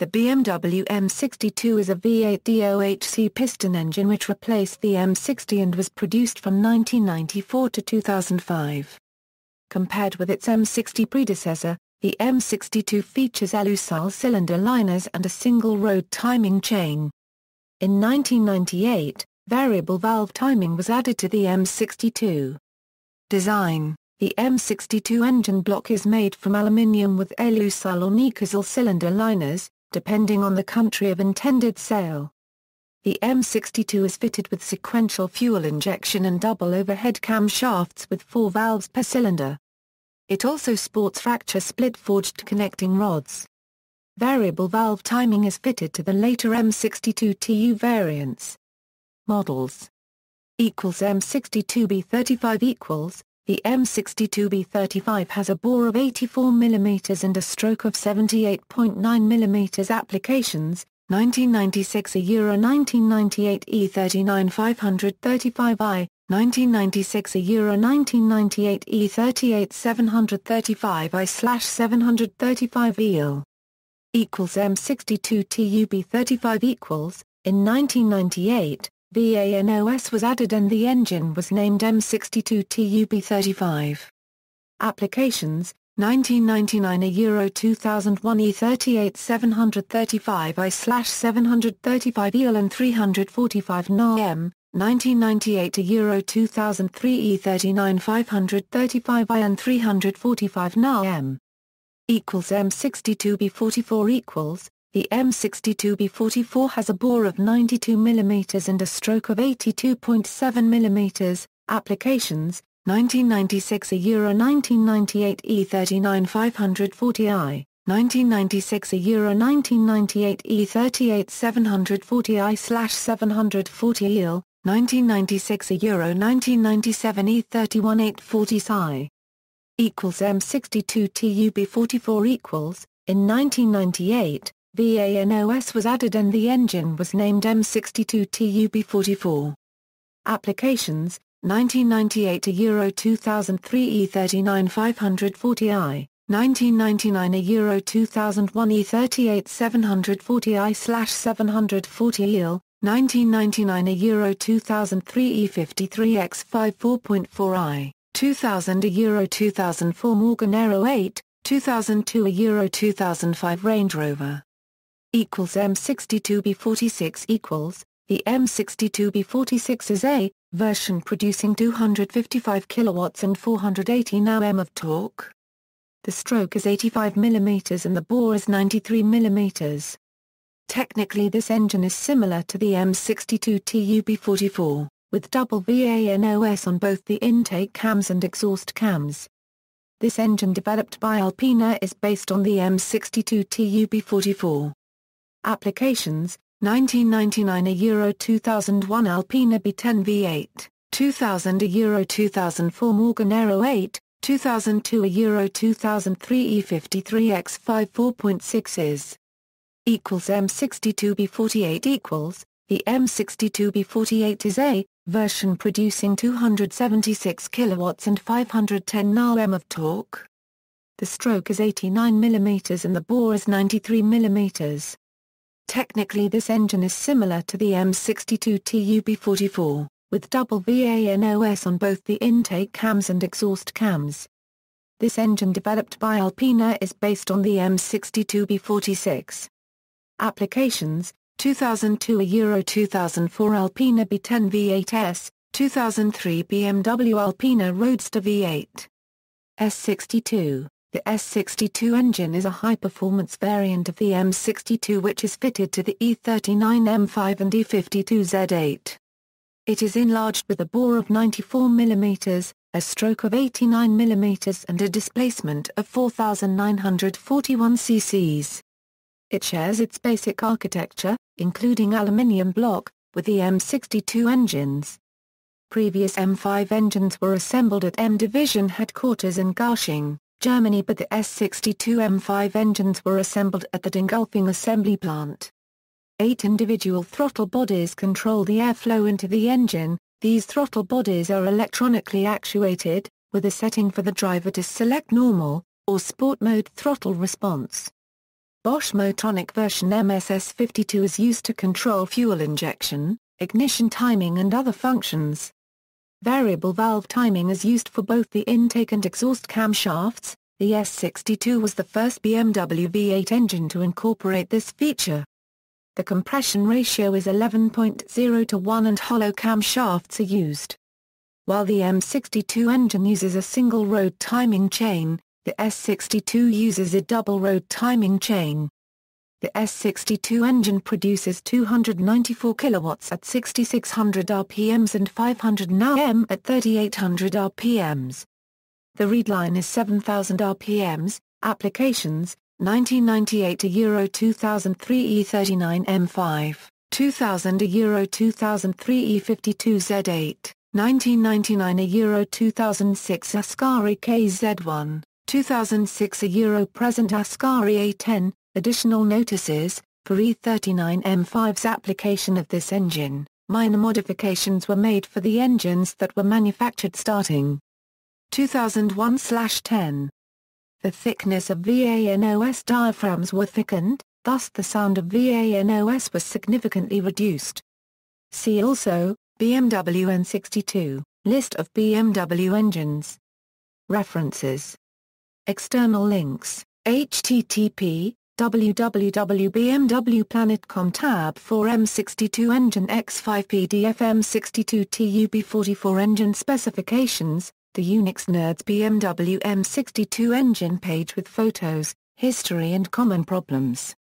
The BMW M62 is a V8 DOHC piston engine which replaced the M60 and was produced from 1994 to 2005. Compared with its M60 predecessor, the M62 features Alusil cylinder liners and a single-road timing chain. In 1998, variable valve timing was added to the M62. Design: the M62 engine block is made from aluminium with Alusil or Nikasil cylinder liners, depending on the country of intended sale. The M62 is fitted with sequential fuel injection and double overhead camshafts with 4 valves per cylinder. It also sports fracture split forged connecting rods. Variable valve timing is fitted to the later M62 TU variants. Models M62B35 The M62B35 has a bore of 84 mm and a stroke of 78.9 mm. Applications: 1996 a Euro 1998 E39 535i, 1996 a Euro 1998 E38 735i/735 EL. M62 TUB35 In 1998, VANOS was added and the engine was named M62 TUB35. Applications: 1999 a Euro 2001 E38 735i/735 EL and 345 NAM, 1998 a Euro 2003 E39 535i and 345 NAM. M62B44 The M62B44 has a bore of 92 mm and a stroke of 82.7 mm. Applications: 1996 a Euro 1998 E39 540i, 1996 a Euro 1998 E38 740i/740 EL, 1996 a Euro 1997 E31 840i. M62 TUB44 In 1998, VANOS was added and the engine was named M62 TUB44. Applications: 1998 a Euro 2003 E39 540i, 1999 a Euro 2001 E38 740i/740 EL, 1999 a Euro 2003 E53 X5 4.4i, 2000 a Euro 2004 Morgan Aero 8, 2002 a Euro 2005 Range Rover. M62B46 The M62B46 is a version producing 255 kilowatts and 480 Nm of torque. The stroke is 85 mm and the bore is 93 mm. Technically this engine is similar to the M62 TUB44, with double VANOS on both the intake cams and exhaust cams. This engine developed by Alpina is based on the M62 TUB44. Applications: 1999 a Euro 2001 Alpina B10 V8, 2000 a Euro 2004 Morgan Aero 8, 2002 a Euro 2003 E53 X5 4.6 is. M62B48 The M62B48 is a version producing 276 kilowatts and 510 Nm of torque. The stroke is 89 mm and the bore is 93 mm. Technically this engine is similar to the M62 TUB44, with double VANOS on both the intake cams and exhaust cams. This engine developed by Alpina is based on the M62B46. Applications: 2002 a Euro 2004 Alpina B10 V8s, 2003 BMW Alpina Roadster V8. S62 The S62 engine is a high-performance variant of the M62 which is fitted to the E39 M5 and E52 Z8. It is enlarged with a bore of 94 mm, a stroke of 89 mm and a displacement of 4,941 cc. It shares its basic architecture, including aluminium block, with the M62 engines. Previous M5 engines were assembled at M Division headquarters in Garching, Germany, but the S62 M5 engines were assembled at the Dingolfing assembly plant. 8 individual throttle bodies control the airflow into the engine. These throttle bodies are electronically actuated, with a setting for the driver to select normal or sport mode throttle response. Bosch Motronic version MSS52 is used to control fuel injection, ignition timing and other functions. Variable valve timing is used for both the intake and exhaust camshafts. The S62 was the first BMW V8 engine to incorporate this feature. The compression ratio is 11.0 to 1 and hollow camshafts are used. While the M62 engine uses a single road timing chain, the S62 uses a double road timing chain. The S62 engine produces 294 kilowatts at 6600 rpms and 500 Nm at 3800 rpms. The readline is 7000 rpms. Applications: 1998 to Euro 2003 E39 M5, 2000 to Euro 2003 E52 Z8, 1999 a Euro 2006 Ascari KZ1, 2006 a Euro present Ascari A10. Additional notices: for E39 M5's application of this engine, minor modifications were made for the engines that were manufactured starting 2001/10. The thickness of VANOS diaphragms were thickened, thus the sound of VANOS was significantly reduced. See also, BMW M62, list of BMW engines. References. External links, http www.bmwplanet.com tab 4 M62 engine X5 PDF M62 TUB44 engine specifications, the Unix Nerds BMW M62 engine page with photos, history and common problems.